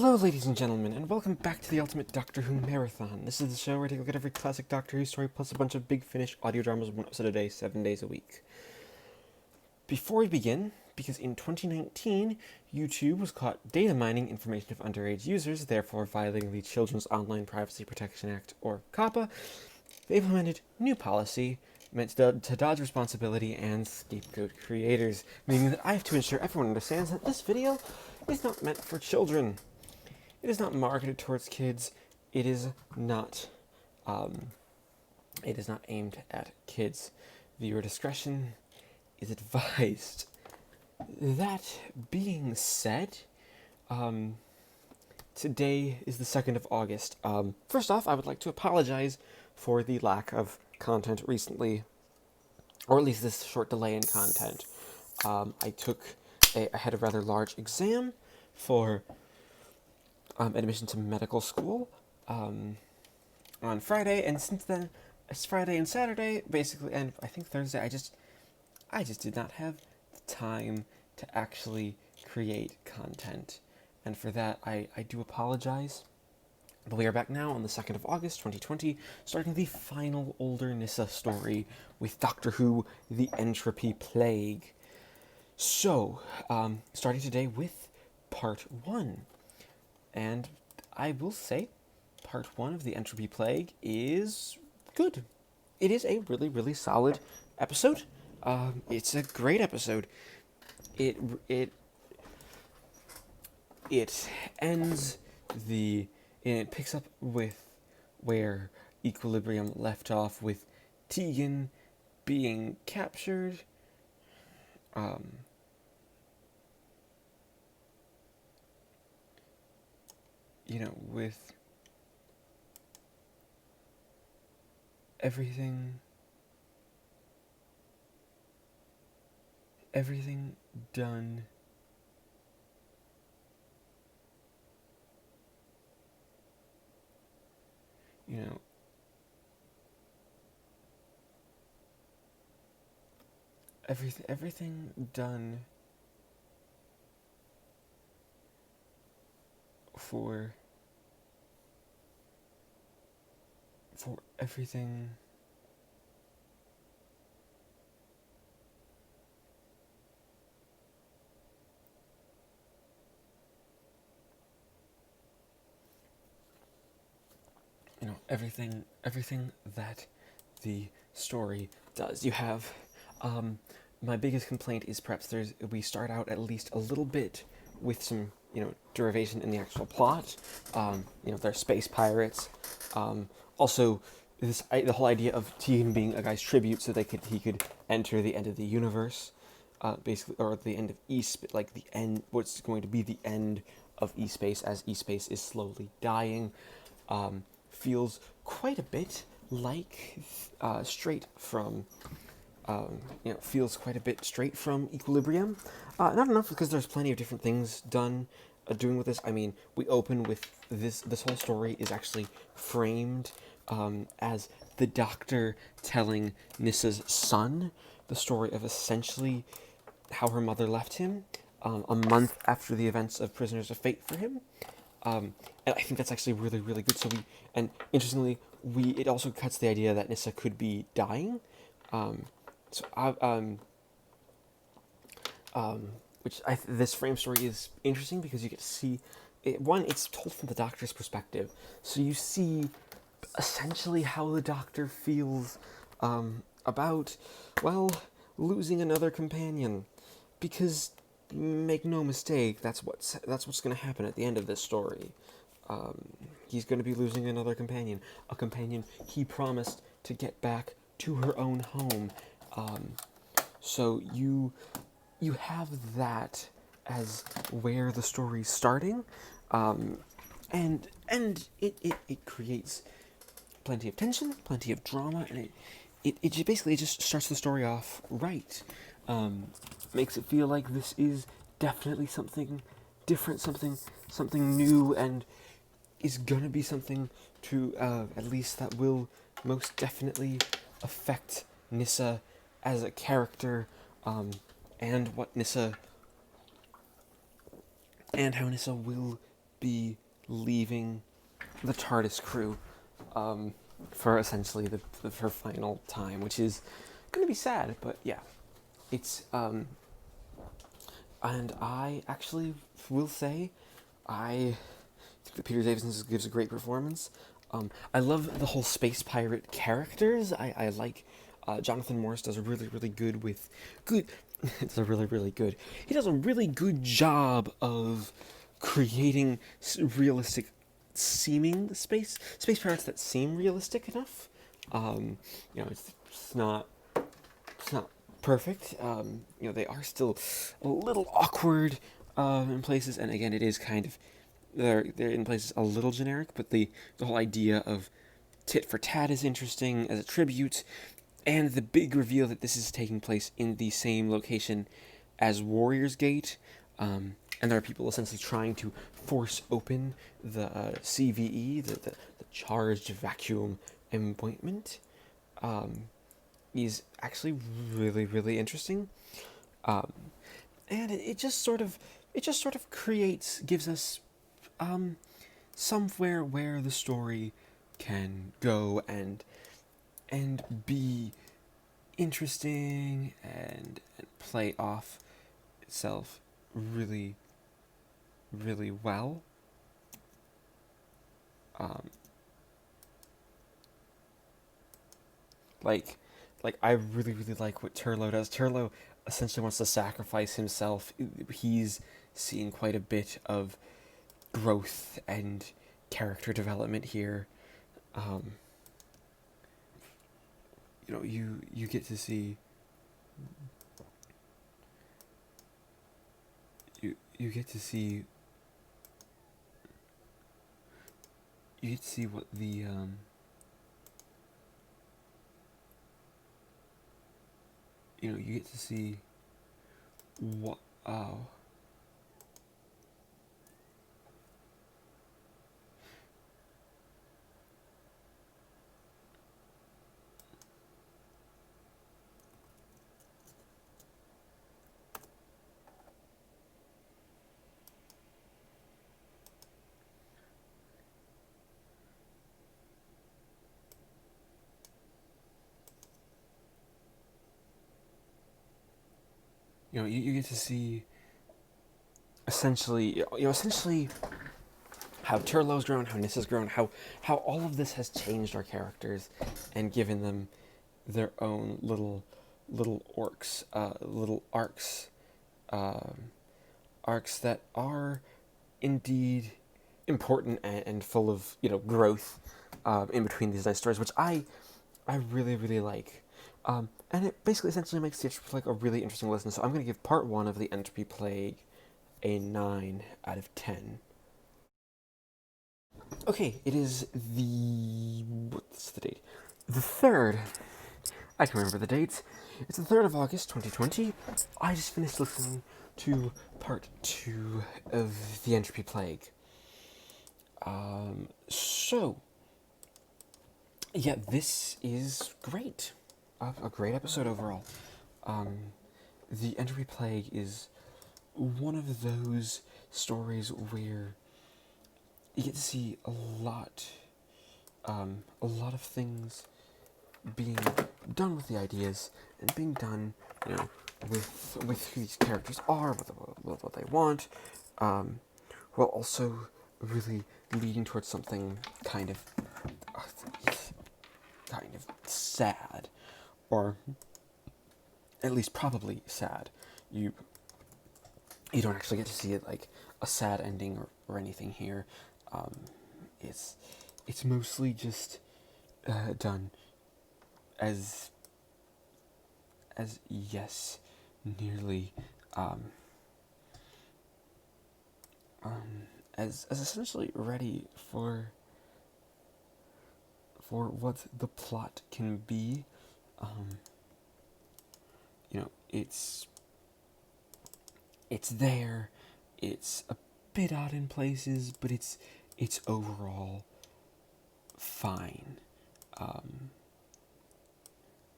Hello, ladies and gentlemen, and welcome back to the Ultimate Doctor Who Marathon. This is the show where I take a look at every classic Doctor Who story, plus a bunch of big finish audio dramas, one episode a day, 7 days a week. Before we begin, because in 2019, YouTube was caught data mining information of underage users, therefore violating the Children's Online Privacy Protection Act, or COPPA, they implemented new policy meant to dodge responsibility and scapegoat creators, meaning that I have to ensure everyone understands that this video is not meant for children. It is not marketed towards kids. It is not aimed at kids. Viewer discretion is advised. That being said, today is the 2nd of August. First off, I would like to apologize for the lack of content recently, or at least this short delay in content. I had a rather large exam for admission to medical school on Friday, and since then, it's Friday and Saturday, basically, and I think Thursday, I just did not have the time to actually create content, and for that, I do apologize. But we are back now on the 2nd of August, 2020, starting the final older Nyssa story with Doctor Who, The Entropy Plague. So, starting today with Part 1. And I will say, Part 1 of The Entropy Plague is good. It is a really, really solid episode. It's a great episode. It ends it picks up with where Equilibrium left off, with Tegan being captured. With everything done everything done for everything everything that the story does. You have my biggest complaint is perhaps we start out at least a little bit with some derivation in the actual plot. They're space pirates. Also, the whole idea of Tegan being a guy's tribute, so he could enter the end of the universe, basically, or the end of like the end, what's going to be the end of E-Space as E-Space is slowly dying, feels quite a bit like straight from Equilibrium. Not enough, because there's plenty of different things doing with this. I mean, we open with this whole story is actually framed as the Doctor telling Nyssa's son the story of essentially how her mother left him a month after the events of Prisoners of Fate for him. And I think that's actually really, really good. Interestingly, it also cuts the idea that Nyssa could be dying. This frame story is interesting because you get to see it. One, it's told from the Doctor's perspective, so you see essentially how the Doctor feels about losing another companion, because make no mistake, that's what's going to happen at the end of this story. He's going to be losing another companion, a companion he promised to get back to her own home. So you have that as where the story's starting, and it creates plenty of tension, plenty of drama, and it basically just starts the story off right. Makes it feel like this is definitely something different, something new, and is gonna be something to at least that will most definitely affect Nyssa as a character, and what Nyssa and how Nyssa will be leaving the TARDIS crew for essentially her final time, which is going to be sad, but yeah, it's and I actually will say I think that Peter Davison gives a great performance. I love the whole space pirate characters. I like Jonathan Morris does a really good with good. It's a really good. He does a really good job of creating realistic seeming space pirates that seem realistic enough. It's not perfect. They are still a little awkward in places, and again, it is kind of they're in places a little generic. But the whole idea of tit for tat is interesting as a tribute, and the big reveal that this is taking place in the same location as Warrior's Gate. And there are people essentially trying to force open the CVE, the Charged Vacuum Appointment, is actually really interesting. And it just sort of gives us somewhere where the story can go and be interesting and play off itself really well. Like I really like what Turlough does. Turlough essentially wants to sacrifice himself. He's seeing quite a bit of growth and character development here. You get to see you get to see what the you get to see what you get to see essentially how Turlough's grown, how Nyssa's grown, how all of this has changed our characters and given them their own little arcs, arcs that are indeed important and full of growth in between these nice stories, which I really like. And it basically essentially makes the Entropy Plague a really interesting listen. So I'm going to give part 1 of the Entropy Plague a 9 out of 10. Okay, it is what's the date? The 3rd. I can remember the dates. It's the 3rd of August, 2020. I just finished listening to part 2 of the Entropy Plague. Yeah, this is great. A great episode overall. The Entropy Plague is one of those stories where you get to see a lot of things being done with the ideas and being done, with who these characters are, what they want, while also really leading towards something kind of sad, or at least probably sad. You don't actually get to see it like a sad ending or anything here. It's mostly just done as yes, nearly as essentially ready for what the plot can be. It's there. It's a bit odd in places, but it's overall fine.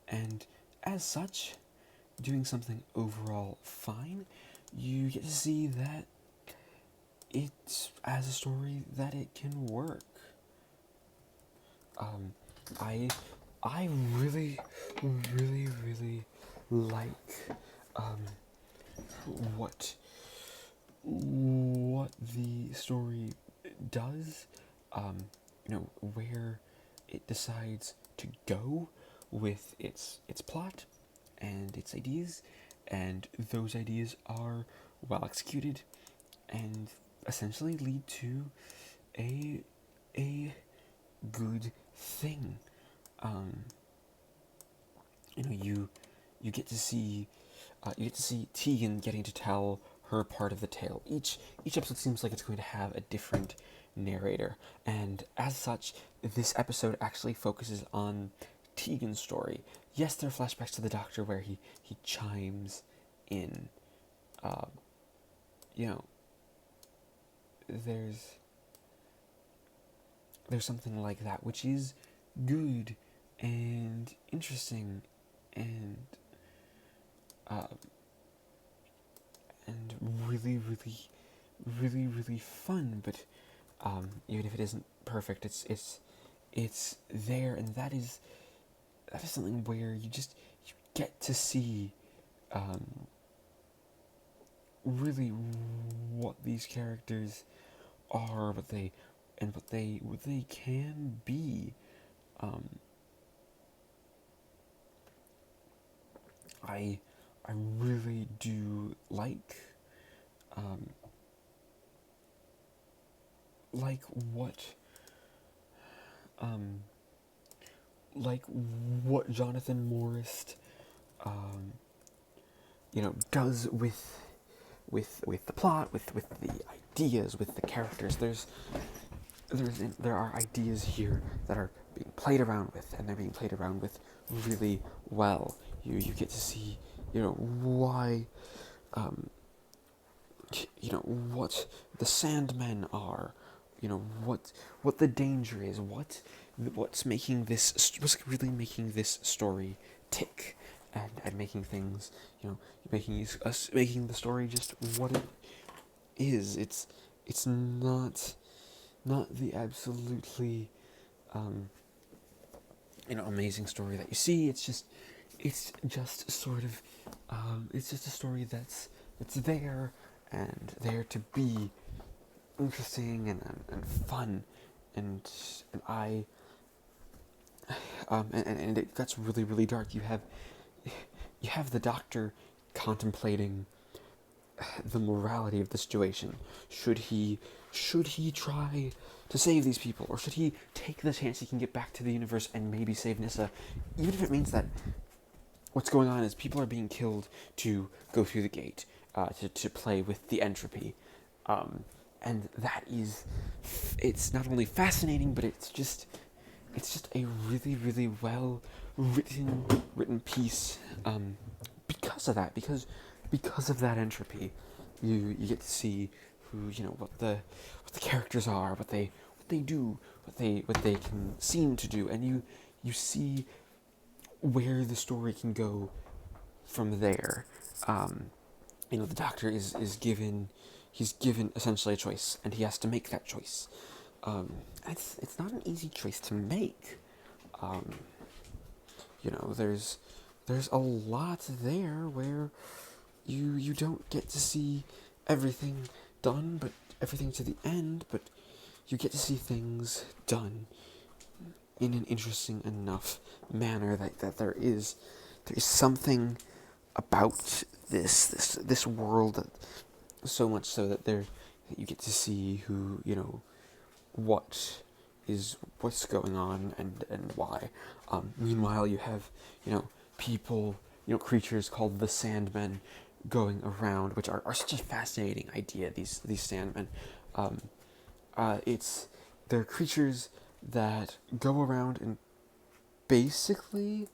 And as such, doing something overall fine, you get to see that it's as a story that it can work. I I really, really, really like what the story does. Where it decides to go with its plot and its ideas, and those ideas are well executed and essentially lead to a a good thing. Um, you get to see Tegan getting to tell her part of the tale. Each episode seems like it's going to have a different narrator, and as such, this episode actually focuses on Tegan's story. Yes, there are flashbacks to the Doctor where he chimes in. Uh, you know, there's something like that, which is good and interesting and uh, and really, really, really, really fun. But even if it isn't perfect, it's there, and that is something where you get to see really what these characters are, what they can be. I really do like um like what Jonathan Morris does with the plot, with the ideas, with the characters. There are ideas here that are being played around with, and they're being played around with really well. You get to see, why, what the Sandmen are, what the danger is, what's really making this story tick, and making things, making the story just what it is. It's not the absolutely amazing story that you see. It's just sort of it's just a story that's there, and there to be interesting and fun, and I and it gets really, really dark. You have the Doctor contemplating the morality of the situation. Should he try to save these people, or should he take the chance he can get back to the universe and maybe save Nyssa, even if it means that what's going on is people are being killed to go through the gate, to play with the entropy, and that is, it's not only fascinating, but it's just a really, really well written piece, because of that, because of that entropy. You get to see who, what the characters are, what they do, what they can seem to do, and you see where the story can go from there. The Doctor is given essentially a choice, and he has to make that choice. It's not an easy choice to make. There's a lot there where you don't get to see everything done, but everything to the end, but you get to see things done in an interesting enough manner that there is something about this world, that so much so that you get to see who, what's going on, and why. Meanwhile, you have, people, creatures called the Sandmen going around, which are such a fascinating idea. These Sandmen, they're creatures that go around and basically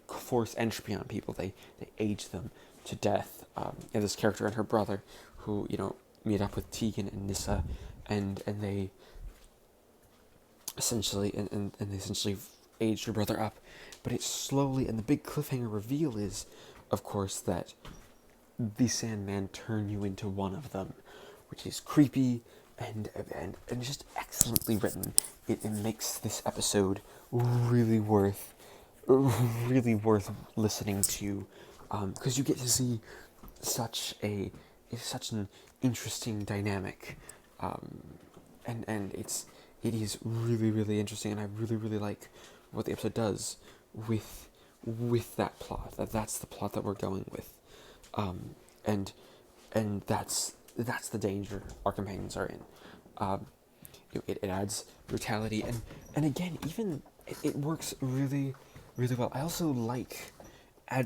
force entropy on people. They age them to death. And this character and her brother, who meet up with Tegan and Nyssa, and they essentially age her brother up. But it's slowly, and the big cliffhanger reveal is, of course, that the Sandman turn you into one of them, which is creepy and just excellently written. It makes this episode really worth listening to, because you get to see such an interesting dynamic, and it is really interesting, and I really like what the episode does with that plot. That's the plot that we're going with, and that's the danger our companions are in. It adds brutality, and again, even it works really well. I also like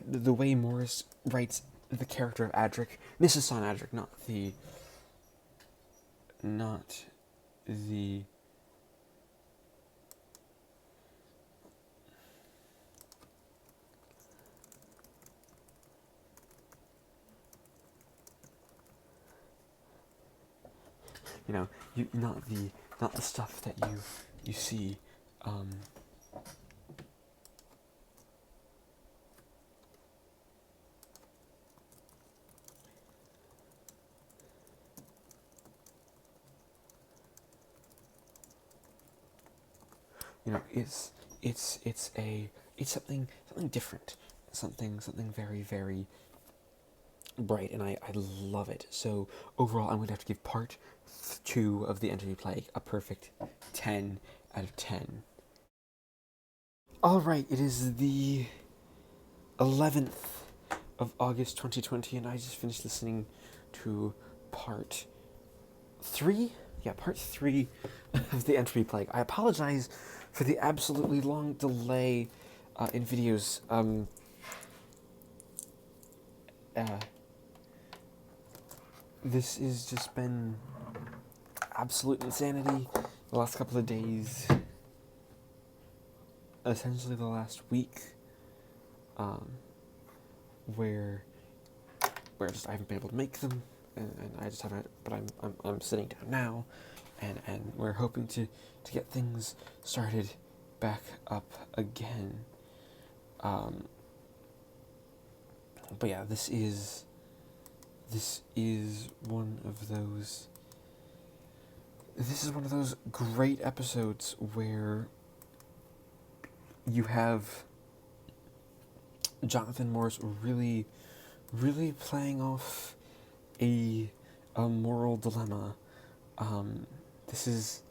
the way Morris writes the character of Adric. This is son Adric, not the not the stuff that you see. It's something different, something very bright, and I love it. So overall, I'm going to have to give part 2 of the Entropy Plague a perfect 10 out of 10. Alright, it is the 11th of August 2020, and I just finished listening to part 3? Yeah, part 3 of the Entropy Plague. I apologize for the absolutely long delay in videos. This has just been absolute insanity the last couple of days, essentially the last week, where just I haven't been able to make them, and I just haven't. But I'm sitting down now, and we're hoping to get things started back up again. But yeah, this is one of those. This is one of those great episodes where you have Jonathan Morris really playing off a moral dilemma. This is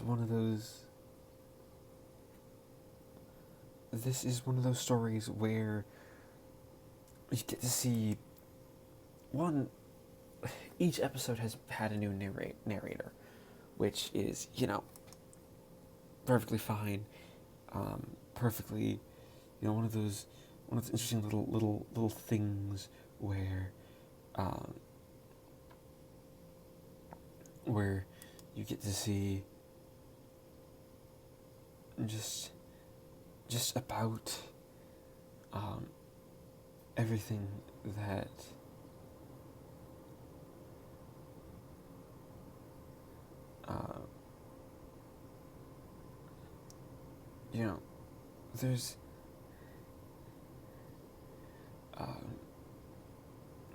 one of those. This is one of those stories where you get to see each episode has had a new narrator, which is, perfectly fine, perfectly, one of those interesting little things where you get to see just about everything that there's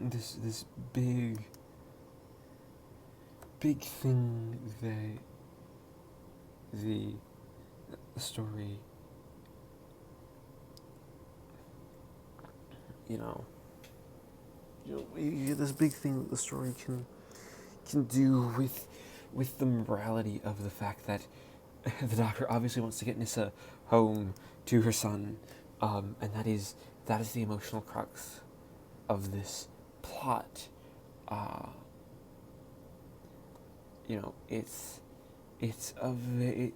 this big thing that the story you get this big thing that the story can do with the morality of the fact that the Doctor obviously wants to get Nyssa home to her son, and that is the emotional crux of this plot. It's a very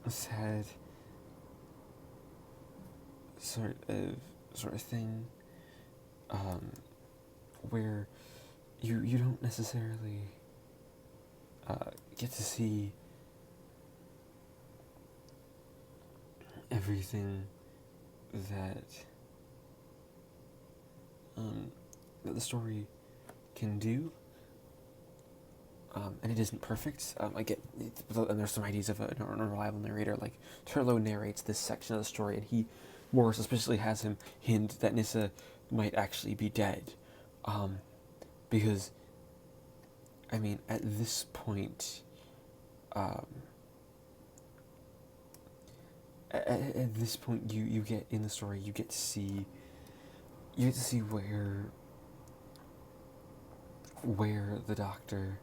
sad sort of thing, where you don't necessarily get to see everything that that the story can do, and it isn't perfect. I get, and there's some ideas of an unreliable narrator. Like Turlough narrates this section of the story, and more suspiciously has him hint that Nyssa might actually be dead. Because, I mean, at this point, at this point, you get in the story, you get to see where the Doctor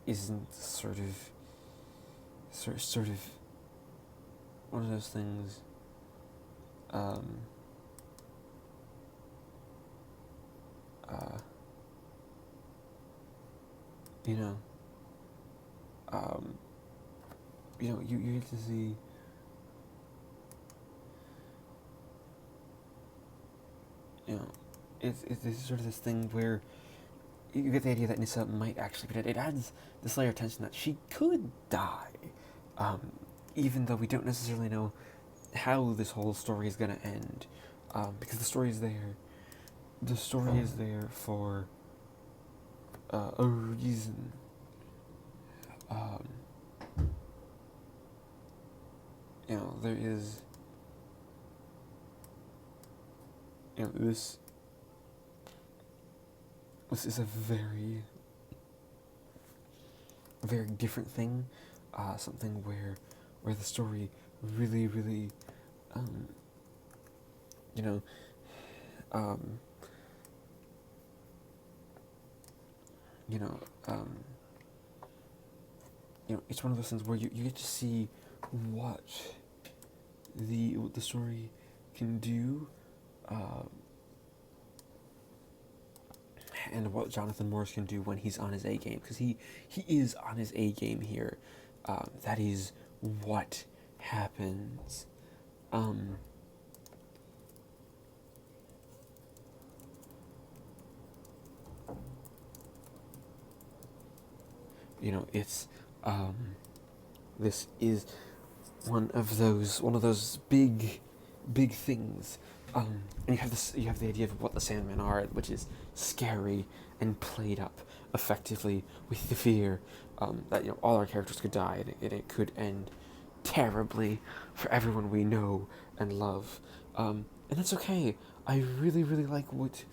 isn't sort of one of those things. You know, you get to see. You know, it's sort of this thing where you get the idea that Nyssa might actually be dead. It adds this layer of tension that she could die, even though we don't necessarily know how this whole story is going to end, because the story is there. The story is there for a reason. There is. This is a very, very different thing. Something where the story really, really, it's one of those things where you get to see what the story can do, and what Jonathan Morris can do when he's on his A game, because he is on his A game here. That is what happens. It's this is one of those big things. And you have the idea of what the Sandmen are, which is scary and played up effectively with the fear that all our characters could die, and it could end terribly for everyone we know and love. And that's okay. I really, really like what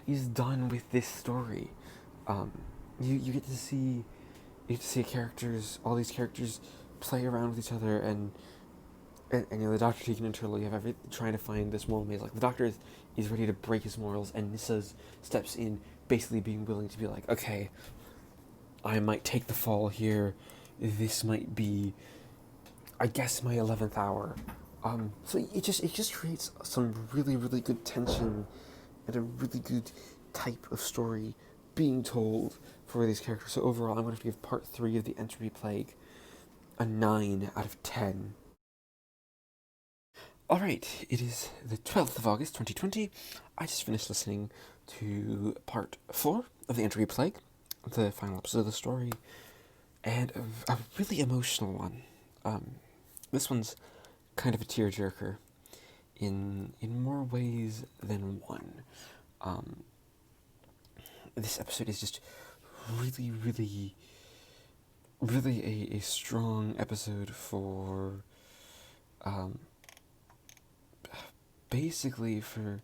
is done with this story. You get to see all these characters play around with each other, and the Doctor, Tegan, and Turlough, you have trying to find this moral maze. Like, the Doctor is ready to break his morals, and Nyssa steps in, basically being willing to be like, okay, I might take the fall here. This might be, I guess, my 11th hour. So it just creates some really, really good tension and a really good type of story being told for these characters. So overall, I'm going to have to give part 3 of the Entropy Plague a 9 out of 10. Alright, it is the 12th of August, 2020. I just finished listening to part 4 of the Entropy Plague, the final episode of the story, and a really emotional one. This one's kind of a tearjerker in more ways than one. This episode is just really, really, really a strong episode for, basically for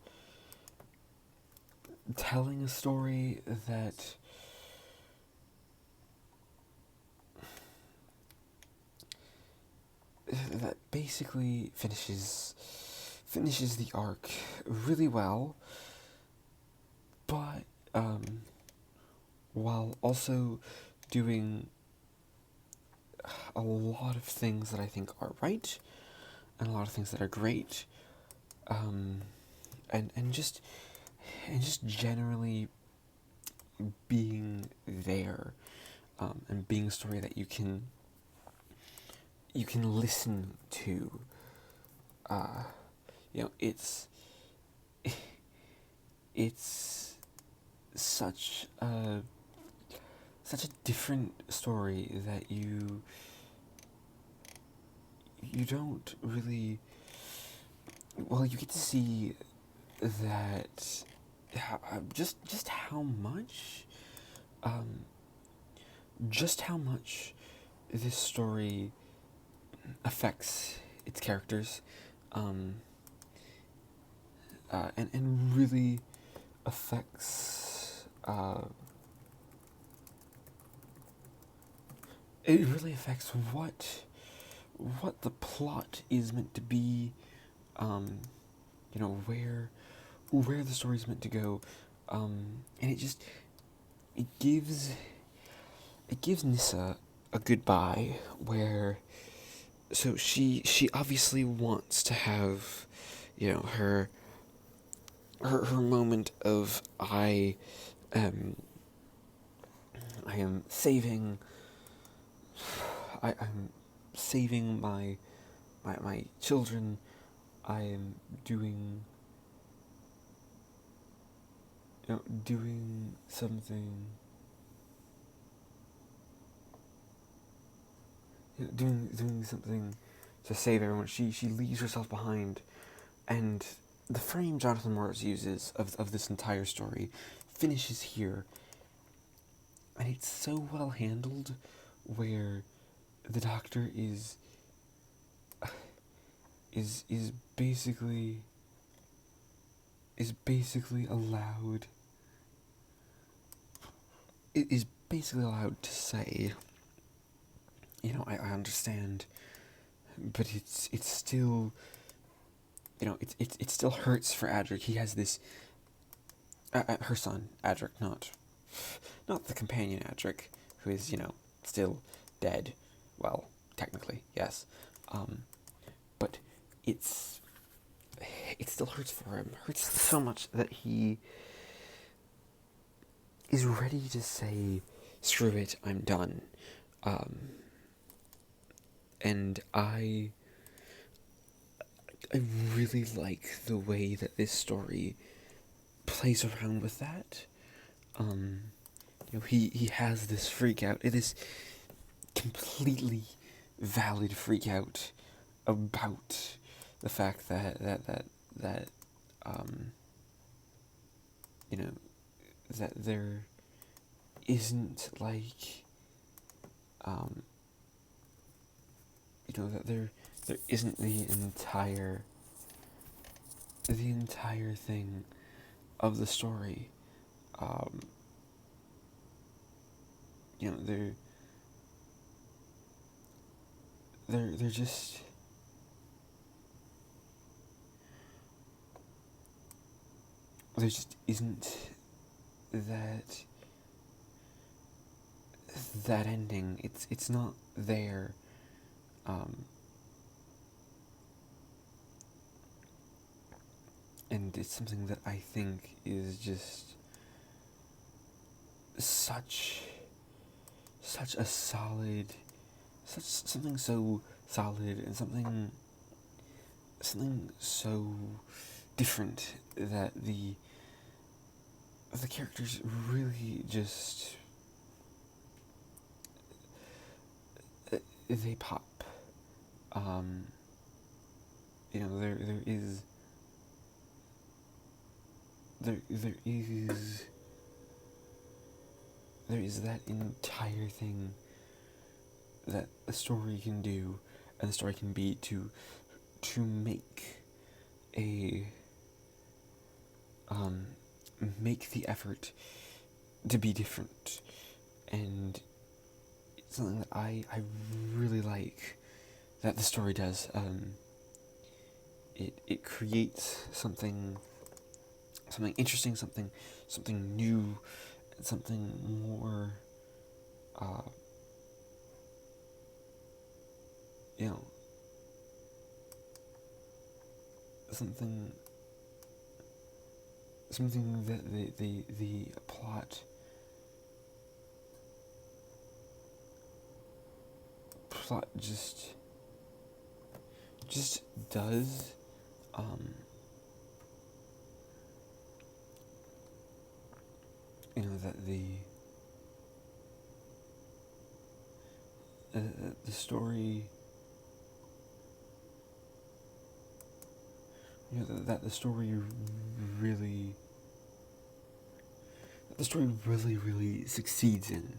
telling a story that basically finishes the arc really well, but while also doing a lot of things that I think are right, and a lot of things that are great, and just generally being there, and being a story that you can listen to. It's such a different story that you don't really. Well, you get to see that just how much this story affects its characters, um, and really affects, it really affects what the plot is meant to be, you know, where the story's meant to go, and it gives Nyssa a goodbye where, so she obviously wants to have, you know, her moment of I am saving I'm saving my children. I am doing, you know, doing something, you know, doing something to save everyone. She leaves herself behind, and the frame Jonathan Morris uses of this entire story finishes here, and it's so well handled, where the Doctor is basically allowed. It is basically allowed to say, you know, I understand, but it's still, you know, it still hurts for Adric. He has this, her son Adric, not the companion Adric, who is, you know, still dead. Well, technically, yes, but it still hurts for him. Hurts so much that he is ready to say, "Screw it, I'm done." And I really like the way that this story plays around with that. You know, he has this freak out. It is completely valid freak out about the fact that you know, that there isn't, like, you know, that there isn't the entire thing of the story. You know, they're just, there just isn't that ending. It's not there. And it's something that I think is just such a solid, something so solid, and something so different, that the characters really just, they pop. You know, there is that entire thing that a story can do, and the story can be, to make make the effort to be different. And it's something that I really like that the story does. It creates something interesting, something new, and something more, you know, something that the plot just does. You know, that the story, you know, that the story really succeeds in.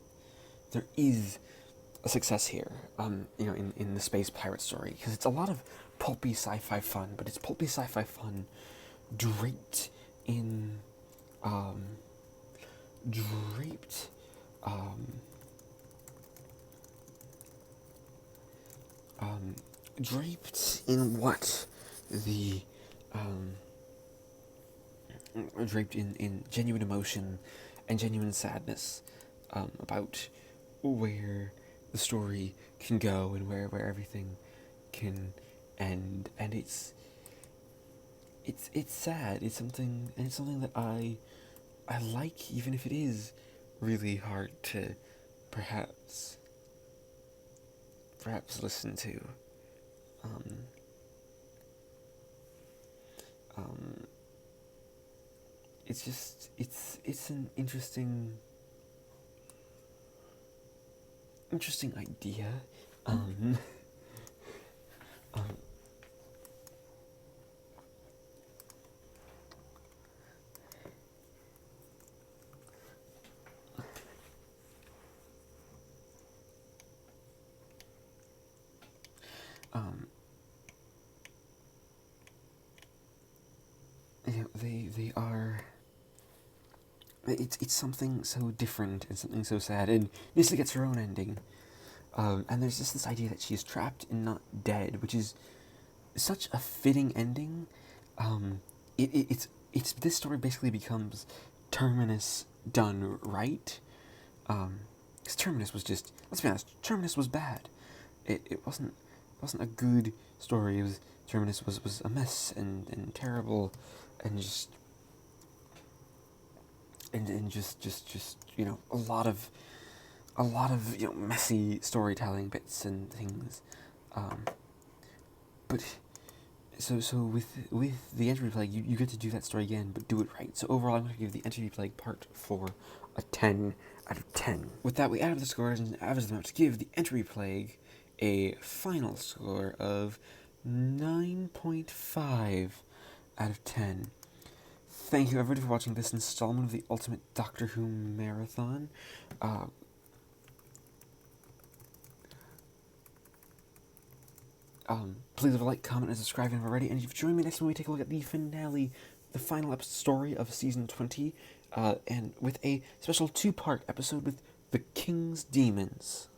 There is a success here, you know, in the space pirate story, because it's a lot of pulpy sci-fi fun, but it's pulpy sci-fi fun draped in draped draped in what the draped in genuine emotion and genuine sadness about where the story can go and where everything can end. And it's sad. It's something that I like, even if it is really hard to perhaps listen to. It's just it's an interesting idea. Um, um, they are. It's something so different and something so sad, and Nyssa gets her own ending. And there's just this idea that she is trapped and not dead, which is such a fitting ending. It's this story basically becomes Terminus done right. Because Terminus was just, let's be honest, Terminus was bad. It wasn't a good story. It was Terminus was a mess and terrible, and just a lot of messy storytelling bits and things. But so with the Entropy Plague, you get to do that story again, but do it right. So overall, I'm going to give the Entropy Plague Part 4 a 10 out of 10. With that, we add up the scores and average them out to give the Entropy Plague a final score of 9.5 out of 10. Thank you everybody for watching this installment of the Ultimate Doctor Who Marathon. Please leave a like, comment, and subscribe if you haven't already. And if you've joined me next time, we take a look at the finale, the final story of season 20, and with a special 2-part episode with the King's Demons.